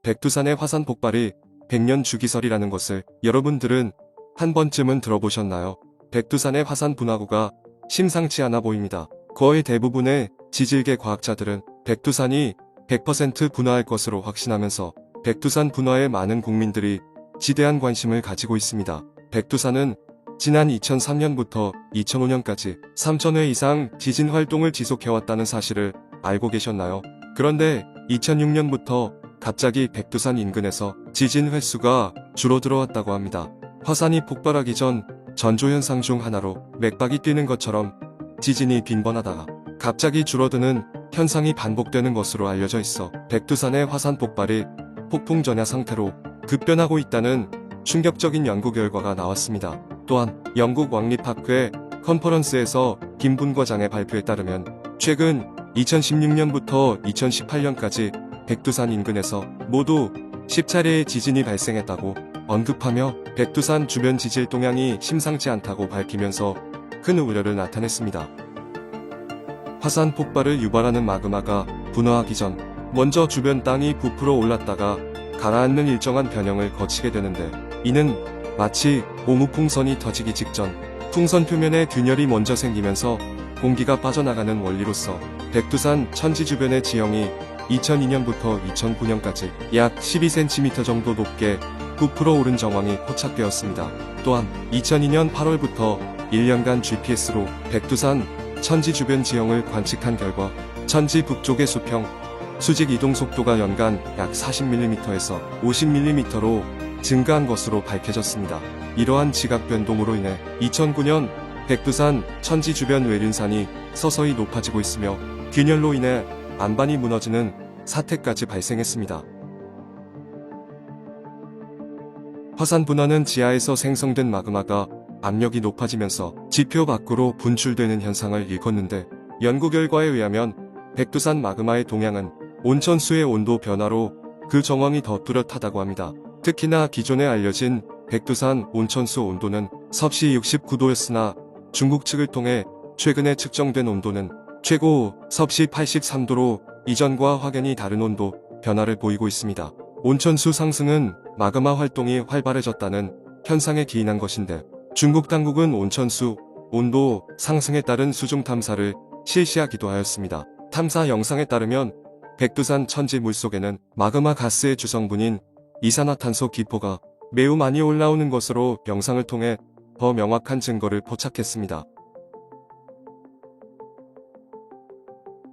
백두산의 화산 폭발이 100년 주기설이라는 것을 여러분들은 한 번쯤은 들어보셨나요? 백두산의 화산 분화구가 심상치 않아 보입니다. 거의 대부분의 지질계 과학자들은 백두산이 100% 분화할 것으로 확신하면서 백두산 분화에 많은 국민들이 지대한 관심을 가지고 있습니다. 백두산은 지난 2003년부터 2005년까지 3,000회 이상 지진 활동을 지속해왔다는 사실을 알고 계셨나요? 그런데 2006년부터 갑자기 백두산 인근에서 지진 횟수가 줄어들어왔다고 합니다. 화산이 폭발하기 전 전조현상 중 하나로 맥박이 뛰는 것처럼 지진이 빈번하다가 갑자기 줄어드는 현상이 반복되는 것으로 알려져 있어 백두산의 화산 폭발이 폭풍 전야 상태로 급변하고 있다는 충격적인 연구 결과가 나왔습니다. 또한 영국 왕립학회 컨퍼런스에서 김 분과장의 발표에 따르면 최근 2016년부터 2018년까지 백두산 인근에서 모두 10차례의 지진이 발생했다고 언급하며 백두산 주변 지질 동향이 심상치 않다고 밝히면서 큰 우려를 나타냈습니다. 화산 폭발을 유발하는 마그마가 분화하기 전 먼저 주변 땅이 부풀어 올랐다가 가라앉는 일정한 변형을 거치게 되는데, 이는 마치 고무풍선이 터지기 직전 풍선 표면에 균열이 먼저 생기면서 공기가 빠져나가는 원리로서 백두산 천지 주변의 지형이 2002년부터 2009년까지 약 12cm 정도 높게 부풀어 오른 정황이 포착되었습니다. 또한 2002년 8월부터 1년간 GPS로 백두산 천지 주변 지형을 관측한 결과 천지 북쪽의 수평, 수직 이동 속도가 연간 약 40mm에서 50mm로 증가한 것으로 밝혀졌습니다. 이러한 지각 변동으로 인해 2009년 백두산 천지 주변 외륜산이 서서히 높아지고 있으며 균열로 인해 안반이 무너지는 사태까지 발생했습니다. 화산 분화는 지하에서 생성된 마그마가 압력이 높아지면서 지표 밖으로 분출되는 현상을 일컫는데, 연구 결과에 의하면 백두산 마그마의 동향은 온천수의 온도 변화로 그 정황이 더 뚜렷하다고 합니다. 특히나 기존에 알려진 백두산 온천수 온도는 섭씨 69도였으나 중국 측을 통해 최근에 측정된 온도는 최고 섭씨 83도로 이전과 확연히 다른 온도 변화를 보이고 있습니다. 온천수 상승은 마그마 활동이 활발해졌다는 현상에 기인한 것인데, 중국 당국은 온천수 온도 상승에 따른 수중 탐사를 실시하기도 하였습니다. 탐사 영상에 따르면 백두산 천지 물속에는 마그마 가스의 주성분인 이산화탄소 기포가 매우 많이 올라오는 것으로 영상을 통해 더 명확한 증거를 포착했습니다.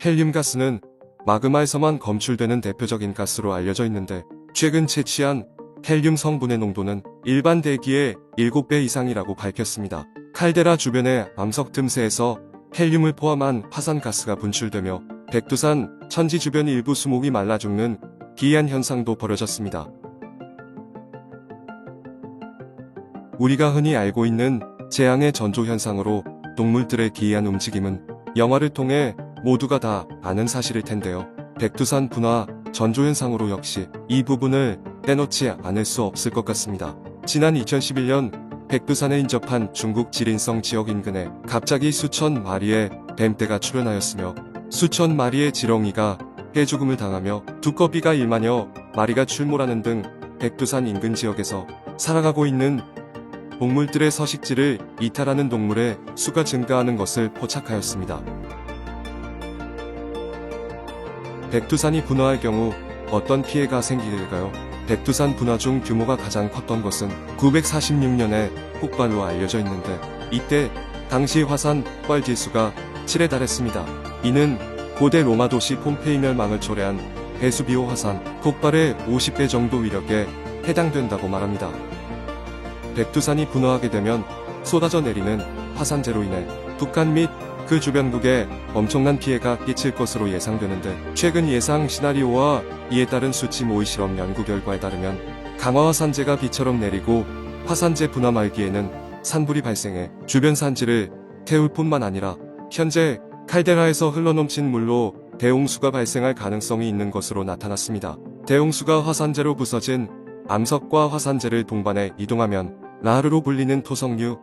헬륨 가스는 마그마에서만 검출되는 대표적인 가스로 알려져 있는데, 최근 채취한 헬륨 성분의 농도는 일반 대기의 7배 이상이라고 밝혔습니다. 칼데라 주변의 암석 틈새에서 헬륨을 포함한 화산가스가 분출되며 백두산 천지 주변 일부 수목이 말라 죽는 기이한 현상도 벌어졌습니다. 우리가 흔히 알고 있는 재앙의 전조 현상으로 동물들의 기이한 움직임은 영화를 통해 모두가 다 아는 사실일 텐데요. 백두산 분화 전조 현상으로 역시 이 부분을 빼놓지 않을 수 없을 것 같습니다. 지난 2011년 백두산에 인접한 중국 지린성 지역 인근에 갑자기 수천 마리의 뱀떼가 출현하였으며 수천 마리의 지렁이가 해죽음을 당하며 두꺼비가 1만여 마리가 출몰하는 등 백두산 인근 지역에서 살아가고 있는 동물들의 서식지를 이탈하는 동물의 수가 증가하는 것을 포착하였습니다. 백두산이 분화할 경우 어떤 피해가 생기길까요? 백두산 분화 중 규모가 가장 컸던 것은 946년의 폭발로 알려져 있는데, 이때 당시 화산 폭발 지수가 7에 달했습니다. 이는 고대 로마 도시 폼페이 멸망을 초래한 베수비오 화산 폭발의 50배 정도 위력에 해당된다고 말합니다. 백두산이 분화하게 되면 쏟아져 내리는 화산재로 인해 북한 및 그 주변국에 엄청난 피해가 끼칠 것으로 예상되는데, 최근 예상 시나리오와 이에 따른 수치 모의 실험 연구 결과에 따르면 강화 화산재가 비처럼 내리고 화산재 분화 말기에는 산불이 발생해 주변 산지를 태울 뿐만 아니라 현재 칼데라에서 흘러넘친 물로 대홍수가 발생할 가능성이 있는 것으로 나타났습니다. 대홍수가 화산재로 부서진 암석과 화산재를 동반해 이동하면 라르로 불리는 토성류,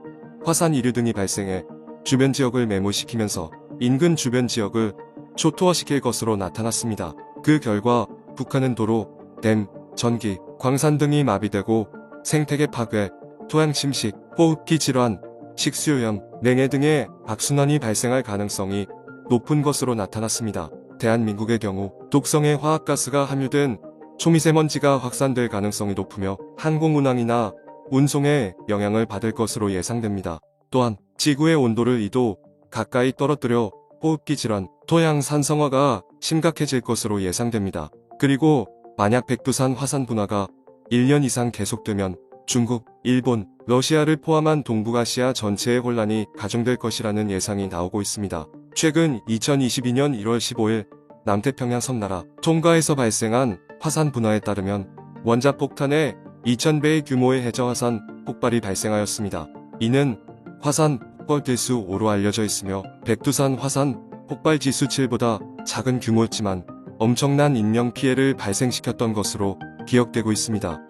화산 이류 등이 발생해 주변 지역을 매몰시키면서 인근 주변 지역을 초토화시킬 것으로 나타났습니다. 그 결과 북한은 도로, 댐, 전기, 광산 등이 마비되고 생태계 파괴, 토양 침식, 호흡기 질환, 식수요염, 냉해 등의 악순환이 발생할 가능성이 높은 것으로 나타났습니다. 대한민국의 경우 독성의 화학가스가 함유된 초미세먼지가 확산될 가능성이 높으며 항공운항이나 운송에 영향을 받을 것으로 예상됩니다. 또한 지구의 온도를 2도 가까이 떨어뜨려 호흡기 질환, 토양 산성화가 심각해질 것으로 예상됩니다. 그리고 만약 백두산 화산 분화가 1년 이상 계속되면 중국, 일본, 러시아를 포함한 동북아시아 전체의 혼란이 가중될 것이라는 예상이 나오고 있습니다. 최근 2022년 1월 15일 남태평양 섬나라 tonga에서 발생한 화산 분화에 따르면 원자폭탄의 2000배의 규모의 해저화산 폭발이 발생하였습니다. 이는 화산 폭발 지수 5로 알려져 있으며 백두산 화산 폭발 지수 7보다 작은 규모였지만 엄청난 인명피해를 발생시켰던 것으로 기억되고 있습니다.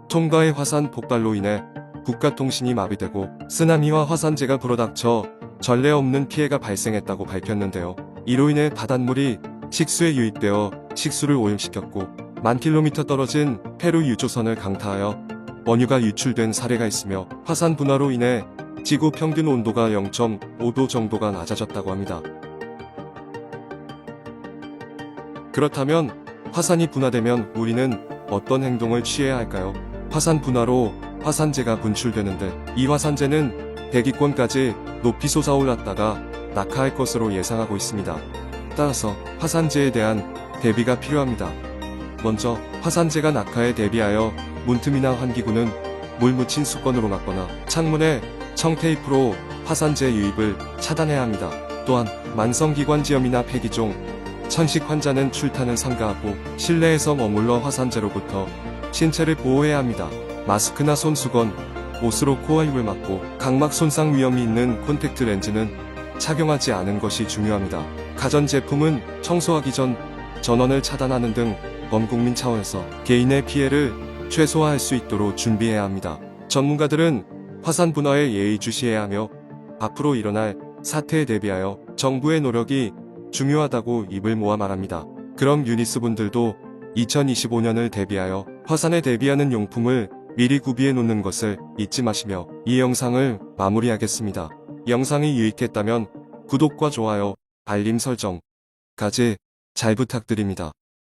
tonga의 화산 폭발로 인해 국가통신이 마비되고 쓰나미와 화산재가 불어닥쳐 전례 없는 피해가 발생했다고 밝혔는데요. 이로 인해 바닷물이 식수에 유입되어 식수를 오염시켰고 만 킬로미터 떨어진 페루 유조선을 강타하여 원유가 유출된 사례가 있으며 화산 분화로 인해 지구 평균 온도가 0.5도 정도가 낮아졌다고 합니다. 그렇다면 화산이 분화되면 우리는 어떤 행동을 취해야 할까요? 화산 분화로 화산재가 분출되는데 이 화산재는 대기권까지 높이 솟아올랐다가 낙하할 것으로 예상하고 있습니다. 따라서 화산재에 대한 대비가 필요합니다. 먼저 화산재가 낙하에 대비하여 문틈이나 환기구는 물 묻힌 수건으로 막거나 창문에 청테이프로 화산재 유입을 차단해야 합니다. 또한 만성기관지염이나 폐기종, 천식 환자는 출타는 삼가하고 실내에서 머물러 화산재로부터 신체를 보호해야 합니다. 마스크나 손수건, 옷으로 코와 입을 막고 각막 손상 위험이 있는 콘택트 렌즈는 착용하지 않은 것이 중요합니다. 가전제품은 청소하기 전 전원을 차단하는 등 범국민 차원에서 개인의 피해를 최소화할 수 있도록 준비해야 합니다. 전문가들은 화산 분화에 예의주시해야 하며 앞으로 일어날 사태에 대비하여 정부의 노력이 중요하다고 입을 모아 말합니다. 그럼 유니스 분들도 2025년을 대비하여 화산에 대비하는 용품을 미리 구비해 놓는 것을 잊지 마시며 이 영상을 마무리하겠습니다. 영상이 유익했다면 구독과 좋아요, 알림 설정까지 잘 부탁드립니다.